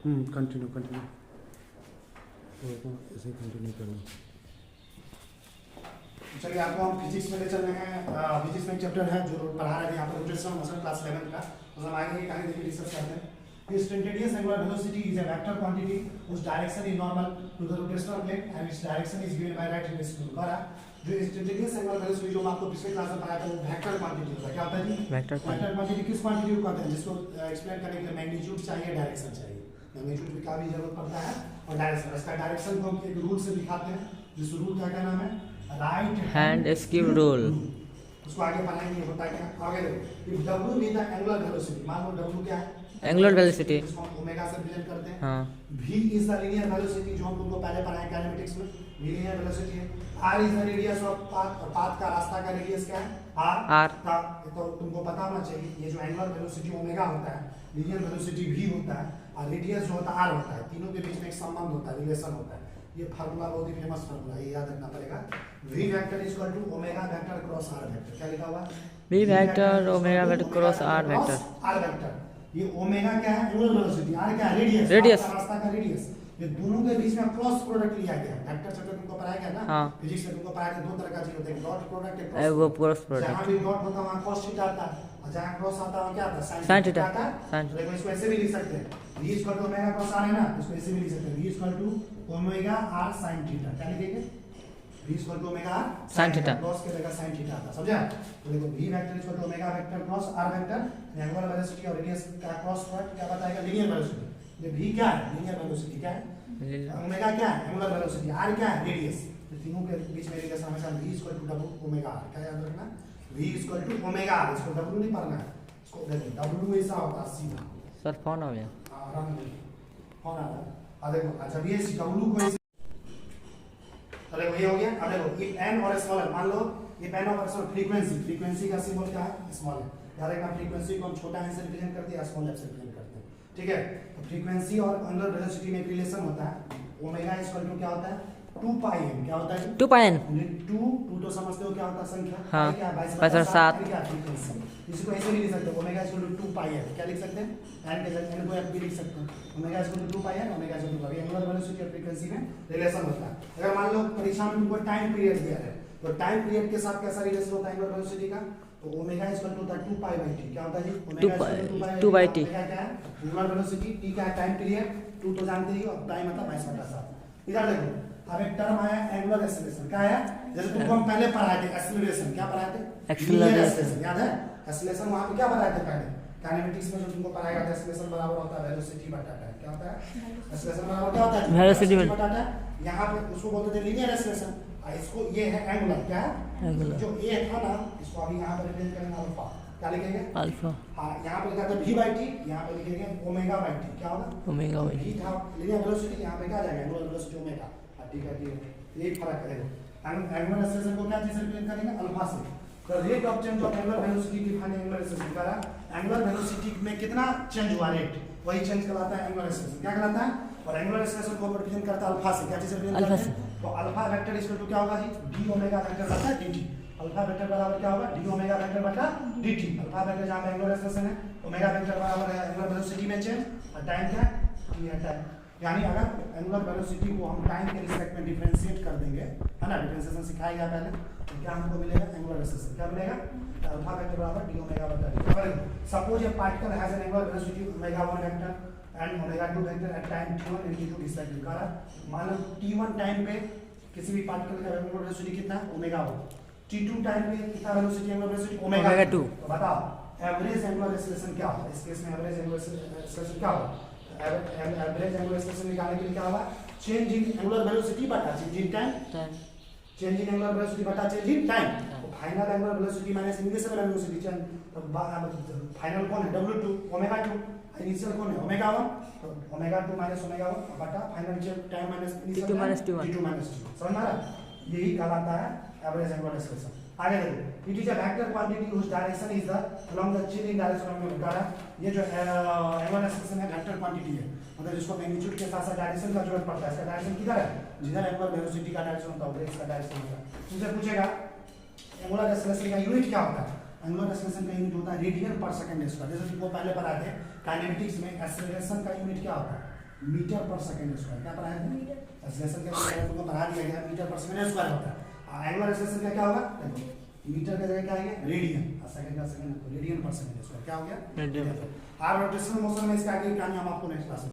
Continue continue ऐसे continue करना। चलिए आपको हम फिजिक्स में ले चल रहे हैं। फिजिक्स में एक चैप्टर है जो पढ़ा रहे हैं यहाँ पर रोटेशनल मोशन क्लास 11 का। तो हम आगे कहानी देखिए डिस्कस करते हैं। Instantaneous angular velocity is a vector quantity whose direction is normal to the rotational plane and its direction is given by right hand scale। जो इंस्टेंटेनियस एंगुलर वेलोसिटी जो हम आपको पिछले क्लास में पढ़ाया था वो वेक्टर क्वांटिटी होता है। क्या होता है जी? वेक्टर क्वांटिटी किस क्वांटिटी को कहते हैं जिसको एक्सप्लेन करने के लिए मैग्नीट्यूड चाहिए, डायरेक्शन चाहिए। मैग्नीट्यूड का भी जरूरत पड़ता है और डायरेक्शन। इसका डायरेक्शन को हम एक रूल से दिखाते हैं जिस रूल का क्या नाम है? Right hand skew rule. उसको आगे पढ़ाएंगे होता है क्या? आगे देखो if w be the angular velocity, मान लो w क्या है? एंगुलर वेलोसिटी, इसको हम ओमेगा से रिप्रेजेंट करते हैं। हां v is the linear velocity जो हम लोगों को पहले पढ़ाया काइनेमेटिक्स में, लीनियर वेलोसिटी है। r is the radius of path, और पाथ का रास्ता का रेडियस क्या है? r का। तो तुमको पता होना चाहिए ये जो एंगुलर वेलोसिटी ओमेगा होता है, लीनियर वेलोसिटी v होता है और रेडियस जो होता है r होता है। तीनों के बीच में एक संबंध होता है, रिलेशन होता है। ये फार्मूला बहुत ही फेमस फार्मूला है, ये याद रखना पड़ेगा। v vector equal to omega vector cross r vector. क्या लिखा हुआ है? v vector omega vector cross r वेक्टर। r वेक्टर ये ओमेगा क्या है? एंगुलर वेलोसिटी, r क्या है? रेडियस, रास्ता का रेडियस। ये दोनों के बीच में क्रॉस प्रोडक्ट लिया गया। वेक्टर चैप्टर तुमको पढ़ाया गया ना? हां फिजिक्स में तुमको पढ़ाया गया दो तरह का चीज होता है, डॉट प्रोडक्ट, एक क्रॉस प्रोडक्ट। जहां भी डॉट होता है वहां cos थीटा आता है और जहां क्रॉस आता है क्या आता है? sin थीटा आता है। देखो इसको ऐसे भी लिख सकते हैं, v equal to omega cross r है ना, इसको ऐसे भी लिख सकते हैं, v equal to omega r sin theta. क्या लिखेंगे? v equal to omega r sin theta, cross के जगह sin थीटा आता है। समझा? तो देखो v vector equal to omega vector cross r vector, angular velocity और रेडियस का क्रॉस प्रोडक्ट क्या बताएगा? Linear velocity. ये v क्या है? Linear velocity. क्या है? ओमेगा क्या है? Angular velocity. r क्या है? रेडियस। तो तीनों के बीच में रिलेशन हमेशा v equal to w omega r। क्या याद रखना? v equal to omega r। इसको w नहीं पढ़ना है, इसको देखो w ऐसा होता है सीधा। सर फोन आ गया। हां रन फोन आ रहा है। आ देखो अच्छा ये w को ऐसे चलो ये हो गया। अब देखो इफ n और स्मॉल मान लो इफ n और स्मॉल फ्रीक्वेंसी का सिंबल क्या है? स्मॉल है। याद रखना फ्रीक्वेंसी को हम छोटा n से रिप्रेजेंट करते हैं, स्मॉल f से रिप्रेजेंट करते हैं। ठीक है? तो फ्रीक्वेंसी और एंगुलर वेलोसिटी में एक रिलेशन होता है, ओमेगा इक्वल टू क्या होता है? 2 पाई n। क्या होता है? 2 पाई n। 2 तो समझते हो क्या होता है? संख्या। हाँ क्या 22/7 क्या फ्रीक्वेंसी। इसको ऐसे भी लिख सकते हो, omega equal to 2 pi n। क्या लिख सकते हैं? n के जगह n को f भी लिख सकते हो। Omega equal to 2 pi n, omega equal to angular velocity और फ्रीक्वेंसी में रिलेशन होता है। अगर मान लो परीक्षा में तुमको टाइम पीरियड दिया है तो टाइम पीरियड के साथ कैसा रिलेशन होता है एंगुलर वेलोसिटी का? तो ओमेगा इक्वल टू होता है 2 पाई बाई t। क्या होता है जी? Omega equal to 2 pi t। क्या है? Angular velocity. t का है टाइम पीरियड, 2 तो जानते ही हो, टाइम मतलब 22/7। इधर देखो अब एक टर्म आया एंगुलर एक्सेलरेशन। क्या है? जैसे तुमको हम पहले पढ़ाए थे एक्सेलरेशन। क्या पढ़ाए थे? एक्सेलरेशन। याद है? एक्सेलरेशन वहां पे क्या पढ़ाए थे पहले? काइनेमेटिक्स में जो तुमको पढ़ाया गया था एक्सेलरेशन बराबर होता है वेलोसिटी बटा टाइम। क्या होता है? एक्सेलरेशन बराबर क्या होता है? वेलोसिटी बटा टाइम। यहां पे उसको बोलते थे लीनियर एक्सेलरेशन, इसको ये है एंगुलर। क्या है? एंगुलर। जो ए था ना इसको अभी यहां पर रिप्रेजेंट करेंगे अल्फा। क्या लिखेंगे? अल्फा। हां यहां पे लिखा था v बाई t, यहां पे लिखेंगे ओमेगा बाई t। क्या होगा? ओमेगा बाई t था लीनियर वेलोसिटी, यहां पे क्या आ जाएगा? Angular velocity omega. ठीक है ये फर्क है। देखो एंगुलर एक्सेलरेशन को क्या चीज से रिप्रेजेंट करेंगे? अल्फा से। तो rate of change of angular velocity define angular acceleration करा। एंगुलर वेलोसिटी में कितना चेंज हुआ रेट, वही चेंज कहलाता है एंगुलर एक्सेलरेशन। क्या कहलाता है? और एंगुलर एक्सेलरेशन को रिप्रेजेंट करता है अल्फा से। क्या चीज से रिप्रेजेंट करते हैं? तो अल्फा वेक्टर इक्वल टू क्या होगा जी? d ओमेगा वेक्टर बटा dt। अल्फा वेक्टर बराबर क्या होगा? d ओमेगा वेक्टर बटा dt। अल्फा वेक्टर जहां पे एंगुलर एक्सेलरेशन है, ओमेगा वेक्टर बराबर है एंगुलर वेलोसिटी में चेंज और टाइम क्या है? t है टाइम। यानी अगर एंगुलर वेलोसिटी को हम टाइम के रिस्पेक्ट में डिफरेंशिएट कर देंगे, है ना, डिफरेंशिएशन सिखाया गया पहले, तो क्या हमको मिलेगा? Angular acceleration. क्या मिलेगा? अल्फा वेक्टर बराबर d ओमेगा बटा dt। Suppose A particle has an angular velocity omega 1 vector and omega 2 vector at time t1 and t2 respectively. करा मान लो t1 टाइम पे किसी भी पार्टिकल का एंगुलर वेलोसिटी कितना है? ओमेगा 1। t2 टाइम पे कितना वेलोसिटी एंगुलर वेलोसिटी? ओमेगा 2। तो बताओ एवरेज एंगुलर एक्सेलरेशन क्या होगा? इस केस में एवरेज एंगुलर एक्सेलरेशन क्या होगा? एवरेज एंगुलर एक्सेलरेशन निकालने के लिए क्या होगा? चेंज इन एंगुलर वेलोसिटी बटा change in time. Change in angular velocity बटा चेंज इन टाइम। तो final angular velocity minus initial velocity change. तो फाइनल कौन है? w2 omega 2। इनिशियल कौन है? ओमेगा 1। तो ओमेगा 2 माइनस ओमेगा 1 बटा final time minus initial t2 minus t1। समझ में आ रहा? यही कहलाता है एवरेज एंगुलर एक्सेलरेशन। आगे देखो it is a vector quantity whose direction is the along the changing direction of vector. ये जो एंगुलर एक्सेलरेशन है वेक्टर क्वांटिटी है, मतलब जिसको मैग्नीट्यूड के साथ साथ डायरेक्शन का जरूरत पड़ता है। इसका डायरेक्शन किधर है? जिधर एंगुलर वेलोसिटी का डायरेक्शन होता है उधर इसका डायरेक्शन होता है। तुमसे पूछेगा एंगुलर एक्सेलरेशन का यूनिट क्या होता है? एंगुलर एक्सेलरेशन का यूनिट होता है रेडियन पर सेकंड स्क्वायर। जैसे तुमको पहले पढ़ा थे काइनेमेटिक्स में एक्सेलरेशन का यूनिट क्या होता है? मीटर पर सेकंड स्क्वायर। क्या पढ़ाया था? एक्सेलरेशन के बारे में तुमको पढ़ा दिया गया, मीटर पर सेकंड स्क्वायर होता है। एंगुलर एक्सेलरेशन का क्या होगा? देखो मीटर का जगह क्या आएगा? रेडियन, और सेकंड का सेकंड रेडियन पर सेकंड स्क्वायर क्या हो गया? रेडियन। हाफ रोटेशनल मोशन में इसका आगे कहानी हम आपको नेक्स्ट क्लास में